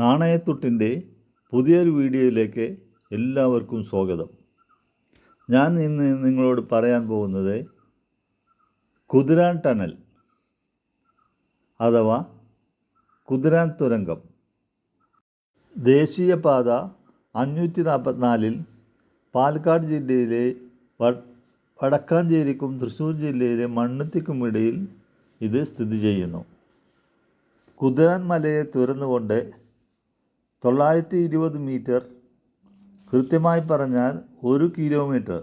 നാണയത്തുട്ടിൻ്റെ പുതിയൊരു വീഡിയോയിലേക്ക് എല്ലാവർക്കും സ്വാഗതം. ഞാൻ ഇന്ന് നിങ്ങളോട് പറയാൻ പോകുന്നത് കുതിരാൻ ടണൽ അഥവാ കുതിരാൻ തുരങ്കം. ദേശീയപാത 544 പാലക്കാട് ജില്ലയിലെ വടക്കാഞ്ചേരിക്കും തൃശ്ശൂർ ജില്ലയിലെ മണ്ണുത്തിക്കും ഇടയിൽ ഇത് സ്ഥിതി ചെയ്യുന്നു. കുതിരാൻ മലയെ തുരന്നുകൊണ്ട് 920 മീറ്റർ, കൃത്യമായി പറഞ്ഞാൽ 1 കിലോമീറ്റർ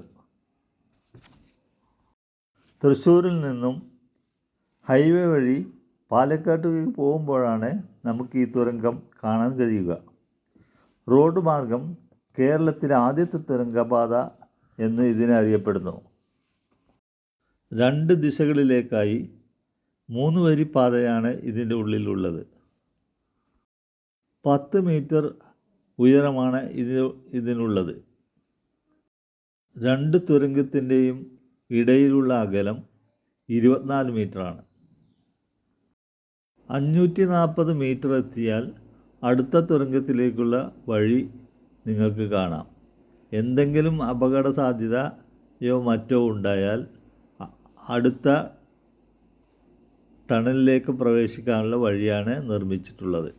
തൃശ്ശൂരിൽ നിന്നും ഹൈവേ വഴി പാലക്കാട്ടേക്ക് പോകുമ്പോഴാണ് നമുക്ക് ഈ തുരങ്കം കാണാൻ കഴിയുക. റോഡ് മാർഗം കേരളത്തിലെ ആദ്യത്തെ തുരങ്കപാത എന്ന് ഇതിനെ അറിയപ്പെടുന്നു. 2 ദിശകളിലേക്കായി 3 വരി പാതയാണ് ഇതിൻ്റെ ഉള്ളിലുള്ളത്. 10 മീറ്റർ ഉയരമാണ് ഇതിനുള്ളത്. 2 തുരങ്കത്തിൻ്റെയും ഇടയിലുള്ള അകലം 24 മീറ്ററാണ്. 540 മീറ്റർ എത്തിയാൽ അടുത്ത തുരങ്കത്തിലേക്കുള്ള വഴി നിങ്ങൾക്ക് കാണാം. എന്തെങ്കിലും അപകട സാധ്യതയോ മറ്റോ ഉണ്ടായാൽ അടുത്ത ടണലിലേക്ക് പ്രവേശിക്കാനുള്ള വഴിയാണ് നിർമ്മിച്ചിട്ടുള്ളത്.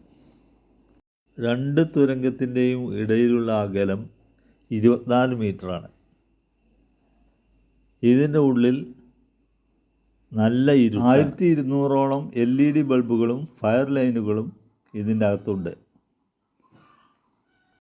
2 തുരങ്കത്തിൻ്റെയും ഇടയിലുള്ള അകലം 24 മീറ്ററാണ്. ഇതിൻ്റെ ഉള്ളിൽ നല്ല 1200ഓളം LED ബൾബുകളും ഫയർ ലൈനുകളും ഇതിൻ്റെ അകത്തുണ്ട്.